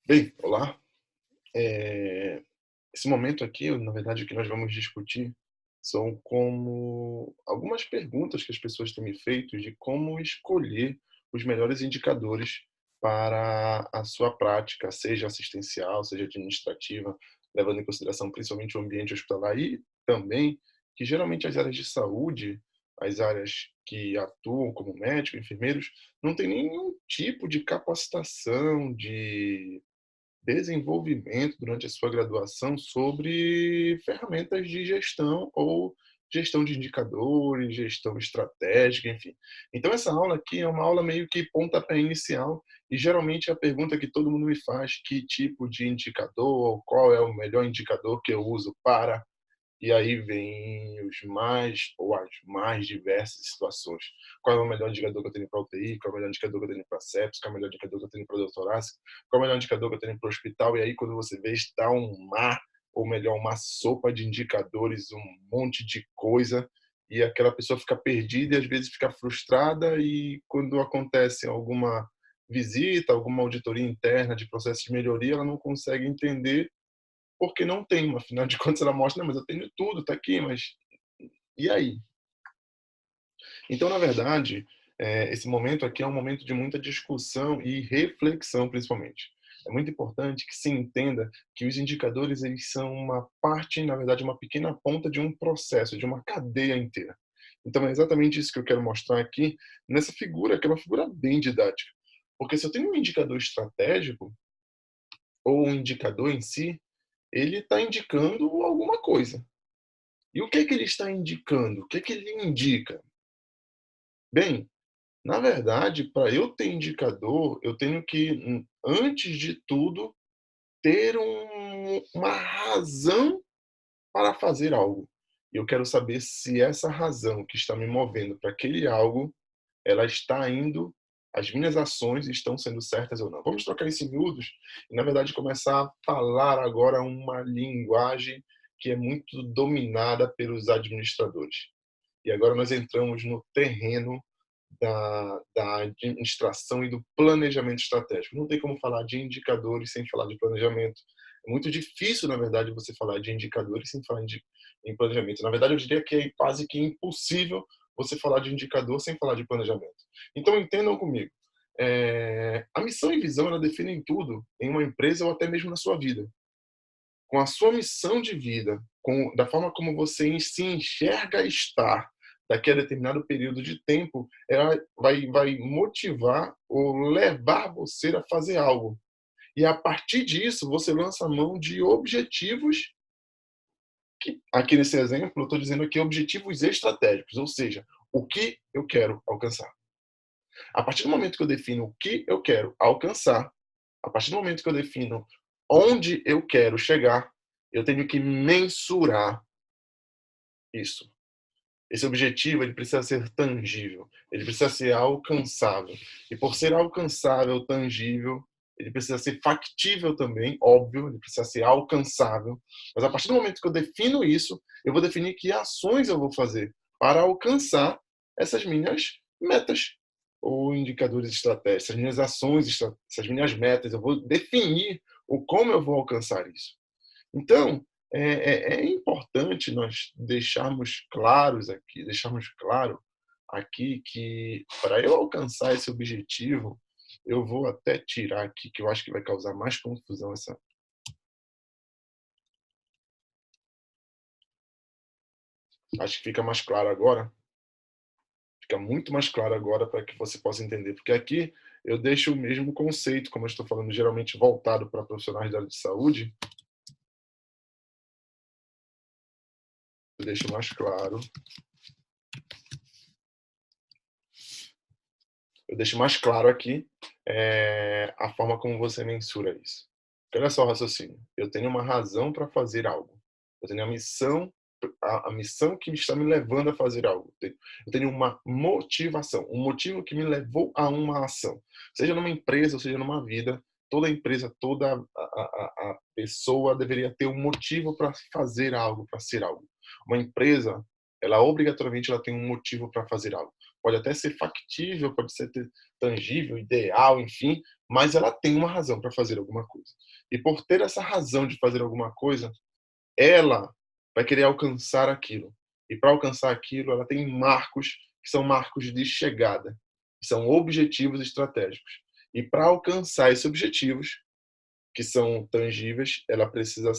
Bem, olá. Esse momento aqui, na verdade, o que nós vamos discutir são como algumas perguntas que as pessoas têm me feito de como escolher os melhores indicadores para a sua prática, seja assistencial, seja administrativa, levando em consideração principalmente o ambiente hospitalar e também que geralmente as áreas de saúde, as áreas que atuam como médicos, enfermeiros, não tem nenhum tipo de capacitação, de desenvolvimento durante a sua graduação sobre ferramentas de gestão ou gestão de indicadores, gestão estratégica, enfim. Então essa aula aqui é uma aula meio que pontapé inicial e geralmente a pergunta que todo mundo me faz, que tipo de indicador, qual é o melhor indicador que eu uso para e aí vem os mais ou as mais diversas situações. Qual é o melhor indicador que eu tenho para UTI? Qual é o melhor indicador que eu tenho para sepsis? Qual é o melhor indicador que eu tenho para dor torácica? Qual é o melhor indicador que eu tenho para o hospital? E aí, quando você vê, está um mar, ou melhor, uma sopa de indicadores, um monte de coisa, e aquela pessoa fica perdida e às vezes fica frustrada. E quando acontece alguma visita, alguma auditoria interna de processo de melhoria, ela não consegue entender porque não tem, afinal de contas ela mostra: "Não, mas eu tenho tudo, tá aqui, mas e aí?". Então, na verdade, esse momento aqui é um momento de muita discussão e reflexão, principalmente. É muito importante que se entenda que os indicadores, eles são uma parte, na verdade, uma pequena ponta de um processo, de uma cadeia inteira. Então é exatamente isso que eu quero mostrar aqui nessa figura, que é uma figura bem didática. Porque se eu tenho um indicador estratégico, ou um indicador em si, ele está indicando alguma coisa. E o que é que ele está indicando? O que é que ele indica? Bem, na verdade, para eu ter indicador, eu tenho que, antes de tudo, ter uma razão para fazer algo. E eu quero saber se essa razão que está me movendo para aquele algo, ela está indo, as minhas ações estão sendo certas ou não. Vamos trocar isso em miúdos e, na verdade, começar a falar agora uma linguagem que é muito dominada pelos administradores. E agora nós entramos no terreno da administração e do planejamento estratégico. Não tem como falar de indicadores sem falar de planejamento. É muito difícil, na verdade, você falar de indicadores sem falar em planejamento. Na verdade, eu diria que é quase que impossível você falar de indicador sem falar de planejamento. Então, entendam comigo. A missão e visão, ela definem tudo em uma empresa ou até mesmo na sua vida. Com a sua missão de vida, da forma como você se enxerga estar daqui a determinado período de tempo, ela vai motivar ou levar você a fazer algo. E a partir disso, você lança a mão de objetivos que, aqui nesse exemplo, eu estou dizendo aqui objetivos estratégicos, ou seja, o que eu quero alcançar. A partir do momento que eu defino o que eu quero alcançar, a partir do momento que eu defino onde eu quero chegar, eu tenho que mensurar isso. Esse objetivo, ele precisa ser tangível, ele precisa ser alcançável. E por ser alcançável, tangível, ele precisa ser factível também, óbvio, ele precisa ser alcançável. Mas a partir do momento que eu defino isso, eu vou definir que ações eu vou fazer para alcançar essas minhas metas ou indicadores estratégicos, essas minhas ações, essas minhas metas. Eu vou definir o como eu vou alcançar isso. Então, é importante nós deixarmos claro aqui que para eu alcançar esse objetivo, eu vou até tirar aqui, que eu acho que vai causar mais confusão essa. Acho que fica mais claro agora, fica muito mais claro agora para que você possa entender, porque aqui eu deixo o mesmo conceito, como eu estou falando geralmente voltado para profissionais da área de saúde, eu deixo mais claro eu deixo mais claro aqui, a forma como você mensura isso. Porque olha só o raciocínio, eu tenho uma razão para fazer algo, eu tenho a missão que está me levando a fazer algo, eu tenho uma motivação, um motivo que me levou a uma ação, seja numa empresa ou seja numa vida, toda empresa, toda a pessoa deveria ter um motivo para fazer algo, para ser algo. Uma empresa, ela obrigatoriamente ela tem um motivo para fazer algo. pode até ser factível, pode ser tangível, ideal, enfim, mas ela tem uma razão para fazer alguma coisa. E por ter essa razão de fazer alguma coisa, ela vai querer alcançar aquilo. E para alcançar aquilo, ela tem marcos que são marcos de chegada, que são objetivos estratégicos. E para alcançar esses objetivos, que são tangíveis, ela precisa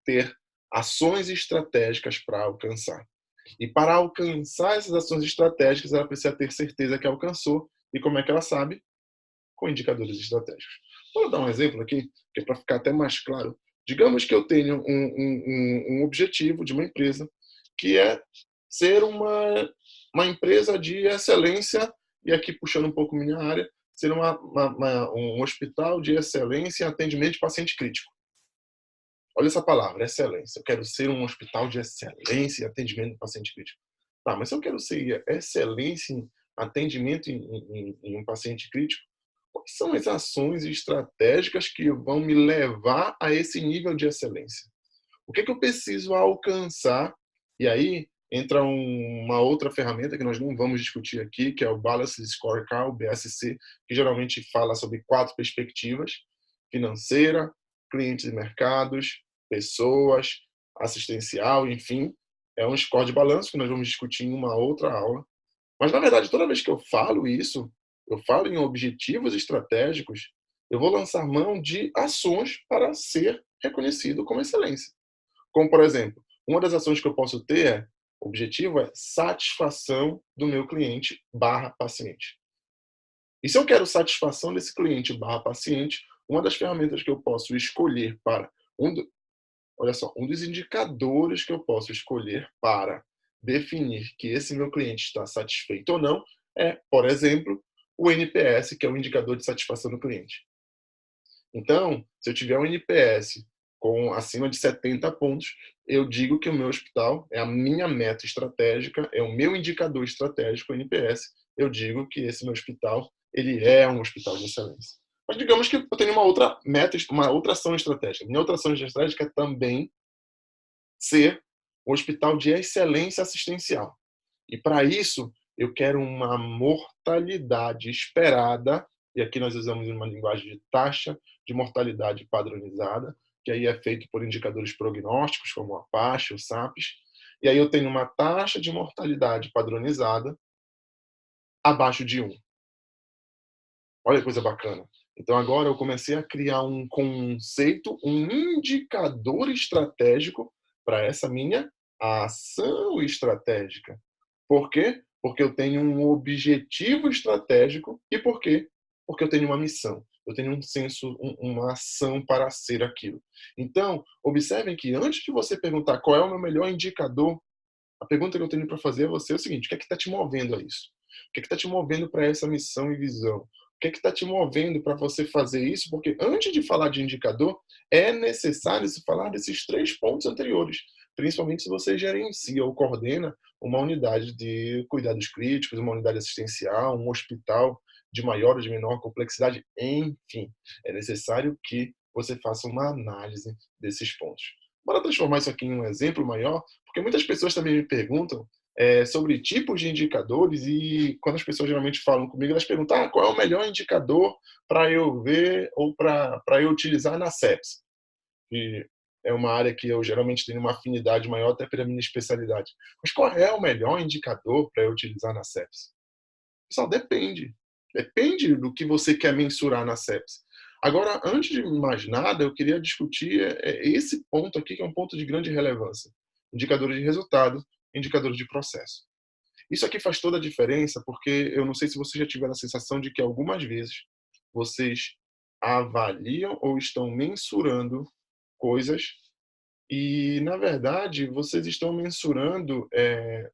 ter ações estratégicas para alcançar. E para alcançar essas ações estratégicas, ela precisa ter certeza que alcançou. E como é que ela sabe? Com indicadores estratégicos. Vou dar um exemplo aqui, que é para ficar até mais claro. Digamos que eu tenho um objetivo de uma empresa, que é ser uma empresa de excelência, e aqui puxando um pouco minha área, ser um hospital de excelência em atendimento de paciente crítico. Olha essa palavra, excelência. Eu quero ser um hospital de excelência em atendimento de paciente crítico. Tá, mas se eu quero ser excelência em atendimento em um paciente crítico, quais são as ações estratégicas que vão me levar a esse nível de excelência? O que eu preciso alcançar? E aí entra uma outra ferramenta que nós não vamos discutir aqui, que é o Balanced Scorecard, o BSC, que geralmente fala sobre 4 perspectivas: financeira, clientes e mercados, pessoas, assistencial, enfim. É um score de balanço que nós vamos discutir em uma outra aula. Mas, na verdade, toda vez que eu falo isso, eu falo em objetivos estratégicos, eu vou lançar mão de ações para ser reconhecido como excelência. Como, por exemplo, uma das ações que eu posso ter objetivo é satisfação do meu cliente barra paciente. E se eu quero satisfação desse cliente barra paciente, uma das ferramentas que eu posso escolher para olha só, um dos indicadores que eu posso escolher para definir que esse meu cliente está satisfeito ou não é, por exemplo, o NPS, que é o indicador de satisfação do cliente. Então, se eu tiver um NPS com acima de 70 pontos, eu digo que o meu hospital é a minha meta estratégica, é o meu indicador estratégico, o NPS. Eu digo que esse meu hospital, ele é um hospital de excelência. Mas digamos que eu tenho uma outra meta, uma outra ação estratégica. Minha outra ação estratégica é também ser um hospital de excelência assistencial. E para isso, eu quero uma mortalidade esperada, e aqui nós usamos uma linguagem de taxa de mortalidade padronizada, que aí é feito por indicadores prognósticos, como o Apache, o SAPS, e aí eu tenho uma taxa de mortalidade padronizada abaixo de 1. Olha que coisa bacana. Então agora eu comecei a criar um conceito, um indicador estratégico para essa minha ação estratégica. Por quê? Porque eu tenho um objetivo estratégico. E por quê? Porque eu tenho uma missão. Eu tenho um senso, uma ação para ser aquilo. Então, observem que antes de você perguntar qual é o meu melhor indicador, a pergunta que eu tenho para fazer a você é o seguinte: o que é que está te movendo a isso? O que é que está te movendo para essa missão e visão? O que é que está te movendo para você fazer isso? Porque antes de falar de indicador, é necessário se falar desses 3 pontos anteriores, principalmente se você gerencia ou coordena uma unidade de cuidados críticos, uma unidade assistencial, um hospital de maior ou de menor complexidade, enfim. É necessário que você faça uma análise desses pontos. Bora transformar isso aqui em um exemplo maior, porque muitas pessoas também me perguntam sobre tipos de indicadores, e quando as pessoas geralmente falam comigo, elas perguntam: qual é o melhor indicador para eu ver ou para eu utilizar na sepsis? Que é uma área que eu geralmente tenho uma afinidade maior até pela minha especialidade. Mas qual é o melhor indicador para eu utilizar na sepsis? Pessoal, depende. Depende do que você quer mensurar na sepsis. Agora, antes de mais nada, eu queria discutir esse ponto aqui, que é um ponto de grande relevância: indicadores de resultado, indicadores de processo. Isso aqui faz toda a diferença, porque eu não sei se vocês já tiveram a sensação de que algumas vezes vocês avaliam ou estão mensurando coisas e, na verdade, vocês estão mensurando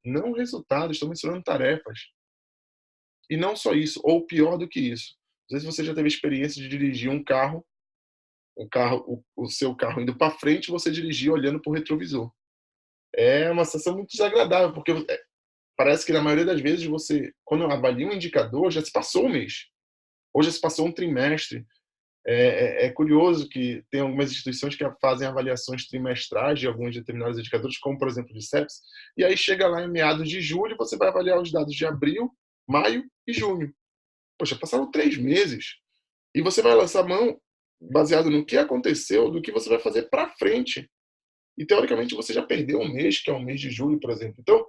não resultados, estão mensurando tarefas. E não só isso, ou pior do que isso. Às vezes você já teve a experiência de dirigir o seu carro indo para frente, e você dirigir olhando para o retrovisor. É uma sensação muito desagradável, porque parece que na maioria das vezes você, quando avalia um indicador, já se passou um mês, ou já se passou um trimestre. É curioso que tem algumas instituições que fazem avaliações trimestrais de alguns determinados indicadores, como por exemplo de sepsis, e aí chega lá em meados de julho, você vai avaliar os dados de abril, maio e junho. Poxa, passaram 3 meses e você vai lançar mão baseado no que aconteceu, do que você vai fazer para frente. E teoricamente você já perdeu um mês, que é o mês de julho, por exemplo. Então,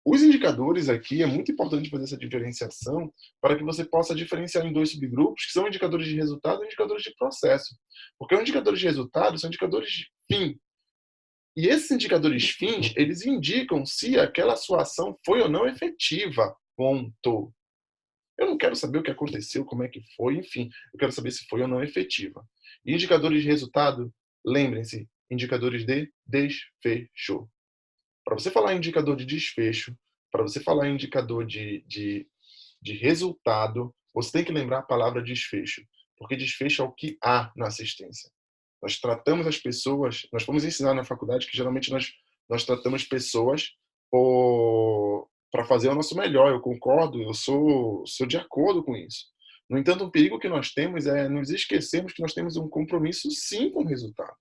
os indicadores aqui, é muito importante fazer essa diferenciação para que você possa diferenciar em 2 subgrupos, que são indicadores de resultado e indicadores de processo. Porque os indicadores de resultado são indicadores de fim. E esses indicadores fins, eles indicam se aquela sua ação foi ou não efetiva. Ponto. Eu não quero saber o que aconteceu, como é que foi, enfim. Eu quero saber se foi ou não efetiva. E indicadores de resultado, lembrem-se, indicadores de desfecho. Para você falar em indicador de desfecho, para você falar em indicador de resultado, você tem que lembrar a palavra desfecho, porque desfecho é o que há na assistência. Nós tratamos as pessoas, nós fomos ensinar na faculdade que geralmente nós tratamos pessoas para fazer o nosso melhor. Eu concordo, eu sou de acordo com isso. No entanto, um perigo que nós temos é nos esquecermos que nós temos um compromisso sim com o resultado.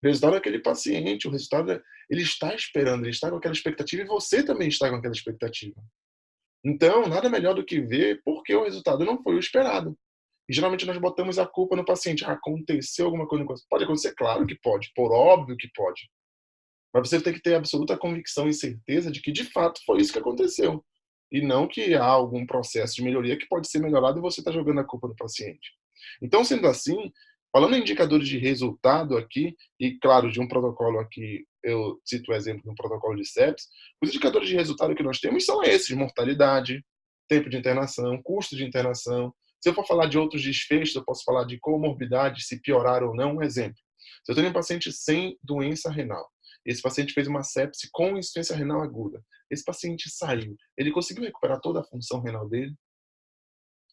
O resultado é aquele paciente, o resultado ele está esperando, ele está com aquela expectativa e você também está com aquela expectativa. Então, nada melhor do que ver por que o resultado não foi o esperado. E geralmente nós botamos a culpa no paciente. Ah, aconteceu alguma coisa. Pode acontecer? Claro que pode. Por óbvio que pode. Mas você tem que ter absoluta convicção e certeza de que de fato foi isso que aconteceu. E não que há algum processo de melhoria que pode ser melhorado e você está jogando a culpa no paciente. Então, sendo assim, falando em indicadores de resultado aqui, e claro, de um protocolo aqui, eu cito o exemplo do protocolo de sepsis, os indicadores de resultado que nós temos são esses: mortalidade, tempo de internação, custo de internação. Se eu for falar de outros desfechos, eu posso falar de comorbidade, se piorar ou não. Um exemplo: se eu tenho um paciente sem doença renal, esse paciente fez uma sepse com insuficiência renal aguda, esse paciente saiu, ele conseguiu recuperar toda a função renal dele?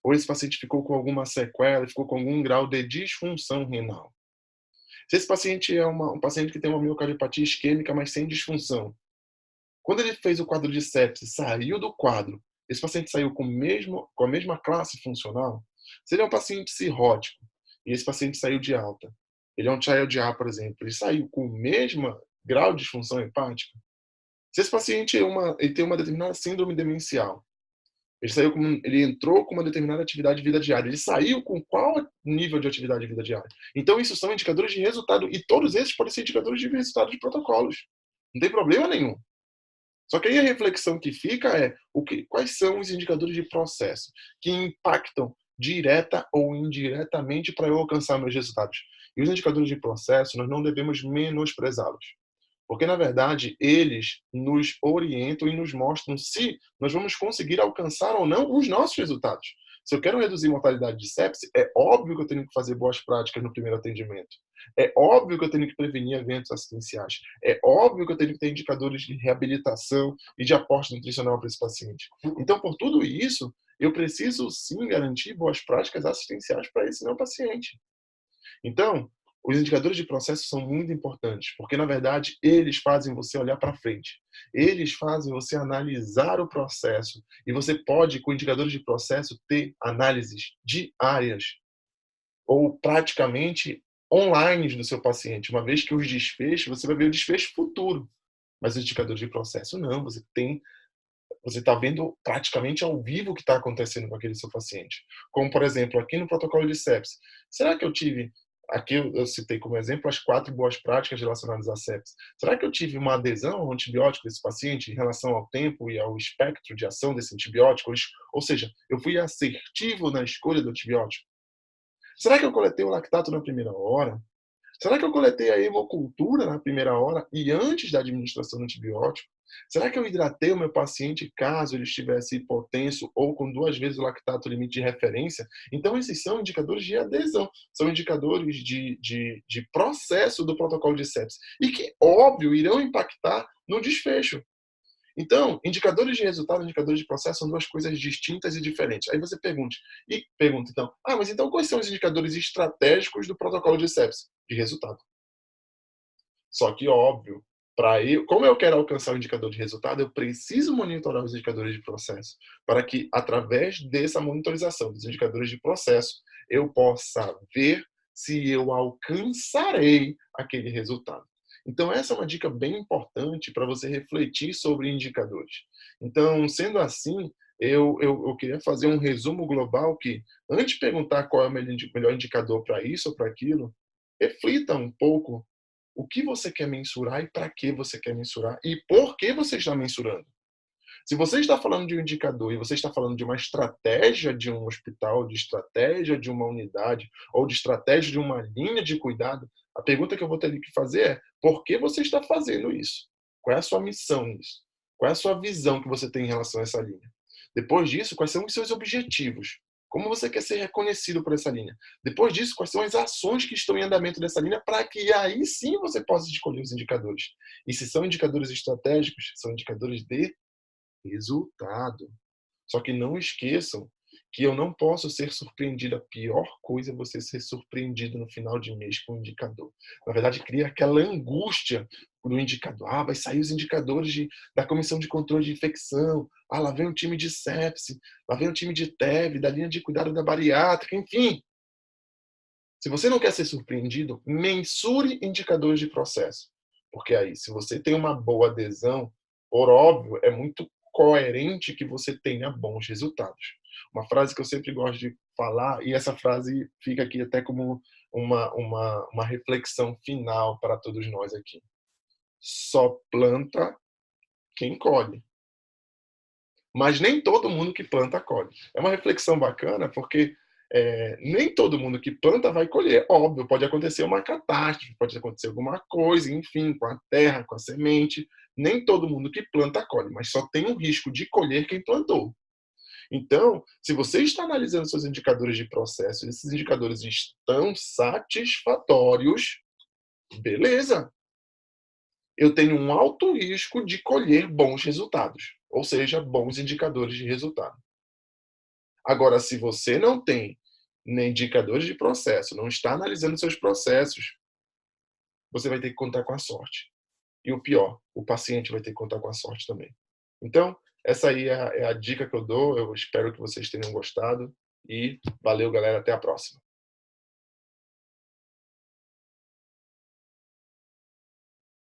Ou esse paciente ficou com alguma sequela, ficou com algum grau de disfunção renal? Se esse paciente é um paciente que tem uma miocardiopatia isquêmica, mas sem disfunção, quando ele fez o quadro de sepse, saiu do quadro, esse paciente saiu com a mesma classe funcional? Se ele é um paciente cirrótico e esse paciente saiu de alta, ele é um Child A, por exemplo, ele saiu com o mesmo grau de disfunção hepática? Se esse paciente ele tem uma determinada síndrome demencial, ele entrou com uma determinada atividade de vida diária, ele saiu com qual nível de atividade de vida diária? Então isso são indicadores de resultado e todos esses podem ser indicadores de resultado de protocolos. Não tem problema nenhum. Só que aí a reflexão que fica é quais são os indicadores de processo que impactam direta ou indiretamente para eu alcançar meus resultados. E os indicadores de processo, nós não devemos menosprezá-los. Porque, na verdade, eles nos orientam e nos mostram se nós vamos conseguir alcançar ou não os nossos resultados. Se eu quero reduzir a mortalidade de sepse, é óbvio que eu tenho que fazer boas práticas no primeiro atendimento. É óbvio que eu tenho que prevenir eventos assistenciais. É óbvio que eu tenho que ter indicadores de reabilitação e de aporte nutricional para esse paciente. Então, por tudo isso, eu preciso sim garantir boas práticas assistenciais para esse meu paciente. Então, os indicadores de processo são muito importantes, porque na verdade eles fazem você olhar para frente. Eles fazem você analisar o processo e você pode, com indicadores de processo, ter análises diárias ou praticamente online do seu paciente, uma vez que os desfechos, você vai ver o desfecho futuro. Mas os indicadores de processo não, você está vendo praticamente ao vivo o que está acontecendo com aquele seu paciente. Como, por exemplo, aqui no protocolo de sepsis. Será que eu tive, aqui eu citei como exemplo as 4 boas práticas relacionadas à sepsis. Será que eu tive uma adesão ao antibiótico desse paciente em relação ao tempo e ao espectro de ação desse antibiótico? Ou seja, eu fui assertivo na escolha do antibiótico? Será que eu coletei o lactato na primeira hora? Será que eu coletei a hemocultura na primeira hora e antes da administração do antibiótico? Será que eu hidratei o meu paciente caso ele estivesse hipotenso ou com 2 vezes o lactato limite de referência? Então, esses são indicadores de adesão, são indicadores de processo do protocolo de sepsis e que, óbvio, irão impactar no desfecho. Então, indicadores de resultado e indicadores de processo são 2 coisas distintas e diferentes. Aí você pergunta então, mas então quais são os indicadores estratégicos do protocolo de sepsis? De resultado. Só que, óbvio, como eu quero alcançar o indicador de resultado, eu preciso monitorar os indicadores de processo, para que, através dessa monitorização dos indicadores de processo, eu possa ver se eu alcançarei aquele resultado. Então, essa é uma dica bem importante para você refletir sobre indicadores. Então, sendo assim, eu queria fazer um resumo global que, antes de perguntar qual é o melhor indicador para isso ou para aquilo, reflita um pouco o que você quer mensurar e para que você quer mensurar e por que você está mensurando. Se você está falando de um indicador e você está falando de uma estratégia de um hospital, de estratégia de uma unidade ou de estratégia de uma linha de cuidado, a pergunta que eu vou ter que fazer é: por que você está fazendo isso? Qual é a sua missão nisso? Qual é a sua visão que você tem em relação a essa linha? Depois disso, quais são os seus objetivos? Como você quer ser reconhecido por essa linha? Depois disso, quais são as ações que estão em andamento dessa linha para que aí sim você possa escolher os indicadores? E se são indicadores estratégicos, são indicadores de resultado. Só que não esqueçam que eu não posso ser surpreendido. A pior coisa é você ser surpreendido no final de mês com um indicador. Na verdade, cria aquela angústia do indicador. Ah, vai sair os indicadores da Comissão de Controle de Infecção. Ah, lá vem o time de sepse. Lá vem o time de TEV, da linha de cuidado da bariátrica. Enfim, se você não quer ser surpreendido, mensure indicadores de processo. Porque aí, se você tem uma boa adesão, por óbvio, é muito coerente que você tenha bons resultados. Uma frase que eu sempre gosto de falar, e essa frase fica aqui até como uma reflexão final para todos nós aqui. Só planta quem colhe. Mas nem todo mundo que planta colhe. É uma reflexão bacana, porque nem todo mundo que planta vai colher. Óbvio, pode acontecer uma catástrofe, pode acontecer alguma coisa, enfim, com a terra, com a semente. Nem todo mundo que planta colhe, mas só tem o risco de colher quem plantou. Então, se você está analisando seus indicadores de processo, esses indicadores estão satisfatórios, beleza. Eu tenho um alto risco de colher bons resultados, ou seja, bons indicadores de resultado. Agora, se você não tem nem indicadores de processo, não está analisando seus processos, você vai ter que contar com a sorte. E o pior, o paciente vai ter que contar com a sorte também. Então, essa aí é a dica que eu dou. Eu espero que vocês tenham gostado. E valeu, galera. Até a próxima.